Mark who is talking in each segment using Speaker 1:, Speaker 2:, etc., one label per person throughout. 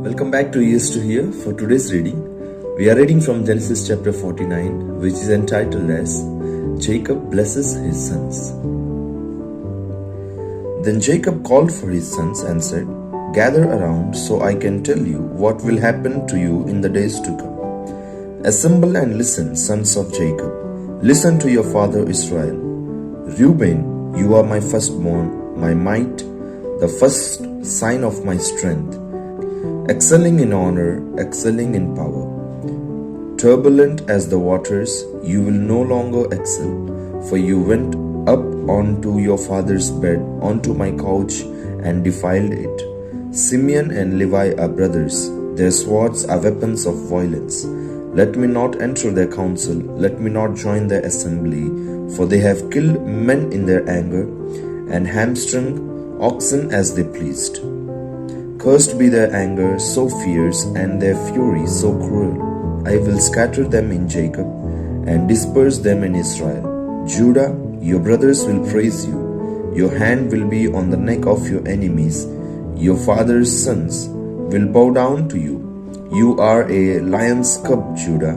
Speaker 1: Welcome back to Ears to Hear. For today's reading, we are reading from Genesis chapter 49, which is entitled as Jacob Blesses His Sons. Then Jacob called for his sons and said, "Gather around so I can tell you what will happen to you in the days to come. Assemble and listen, sons of Jacob. Listen to your father Israel. Reuben, you are my firstborn, my might, the first sign of my strength. Excelling in honor, excelling in power. Turbulent as the waters, you will no longer excel, for you went up onto your father's bed, onto my couch, and defiled it. Simeon and Levi are brothers, their swords are weapons of violence. Let me not enter their council, let me not join their assembly, for they have killed men in their anger, and hamstrung oxen as they pleased. Cursed be their anger so fierce, and their fury so cruel. I will scatter them in Jacob, and disperse them in Israel. Judah, your brothers will praise you. Your hand will be on the neck of your enemies. Your father's sons will bow down to you. You are a lion's cub, Judah.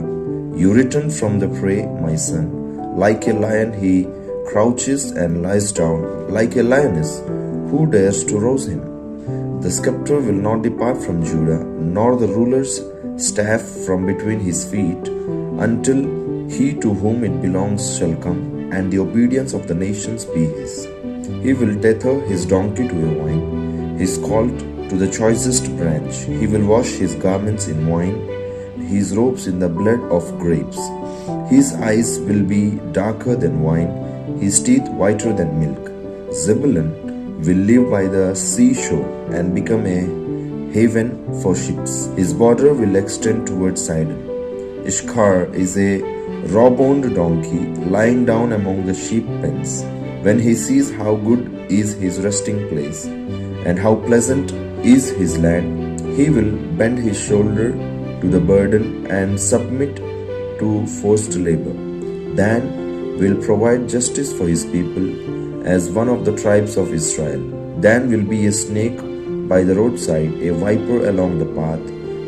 Speaker 1: You return from the prey, my son. Like a lion he crouches and lies down, like a lioness. Who dares to rouse him? The scepter will not depart from Judah, nor the ruler's staff from between his feet, until he to whom it belongs shall come, and the obedience of the nations be his. He will tether his donkey to a vine, his colt to the choicest branch. He will wash his garments in wine, his robes in the blood of grapes. His eyes will be darker than wine, his teeth whiter than milk. Zebulun will live by the seashore and become a haven for ships. His border will extend towards Sidon. Ishkar is a raw-boned donkey lying down among the sheep pens. When he sees how good is his resting place and how pleasant is his land, he will bend his shoulder to the burden and submit to forced labor. Dan will provide justice for his people as one of the tribes of Israel. Dan will be a snake by the roadside, a viper along the path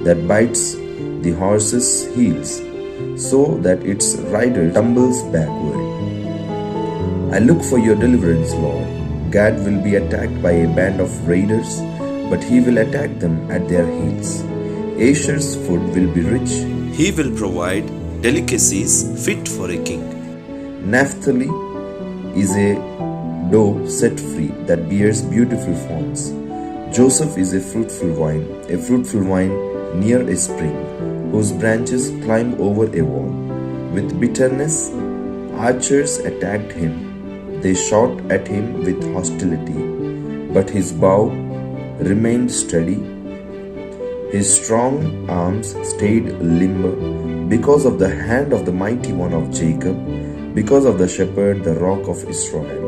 Speaker 1: that bites the horse's heels, so that its rider tumbles backward. I look for your deliverance, Lord. Gad will be attacked by a band of raiders, but he will attack them at their heels. Asher's food will be rich. He will provide delicacies fit for a king. Naphtali is a doe set free that bears beautiful fawns. Joseph is a fruitful vine near a spring, whose branches climb over a wall. With bitterness, archers attacked him. They shot at him with hostility, but his bow remained steady. His strong arms stayed limber because of the hand of the mighty one of Jacob, because of the shepherd, the rock of Israel.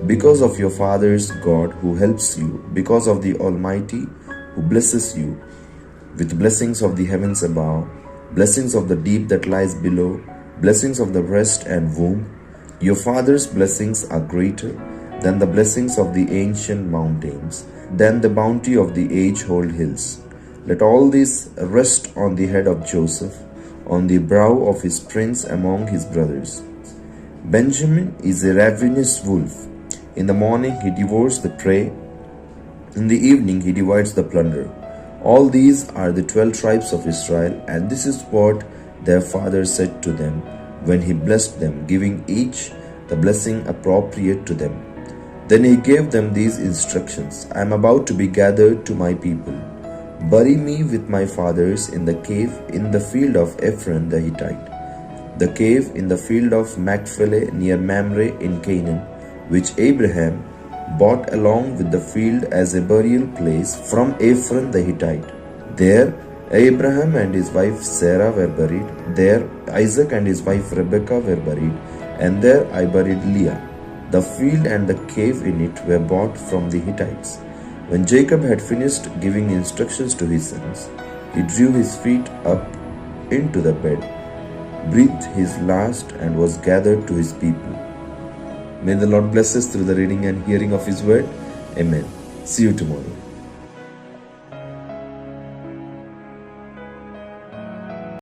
Speaker 1: Because of your father's God who helps you, because of the Almighty who blesses you with blessings of the heavens above, blessings of the deep that lies below, blessings of the breast and womb. Your father's blessings are greater than the blessings of the ancient mountains, than the bounty of the age-old hills. Let all this rest on the head of Joseph, on the brow of his prince among his brothers. Benjamin is a ravenous wolf. In the morning he devours the prey, in the evening he divides the plunder. All these are the 12 tribes of Israel, and this is what their father said to them when he blessed them, giving each the blessing appropriate to them. Then he gave them these instructions: I am about to be gathered to my people. Bury me with my fathers in the cave in the field of Ephron the Hittite, the cave in the field of Machpelah near Mamre in Canaan, which Abraham bought along with the field as a burial place from Ephron the Hittite. There Abraham and his wife Sarah were buried. There Isaac and his wife Rebekah were buried. And there I buried Leah. The field and the cave in it were bought from the Hittites. When Jacob had finished giving instructions to his sons, he drew his feet up into the bed, breathed his last, and was gathered to his people. May the Lord bless us through the reading and hearing of His word. Amen. See you tomorrow.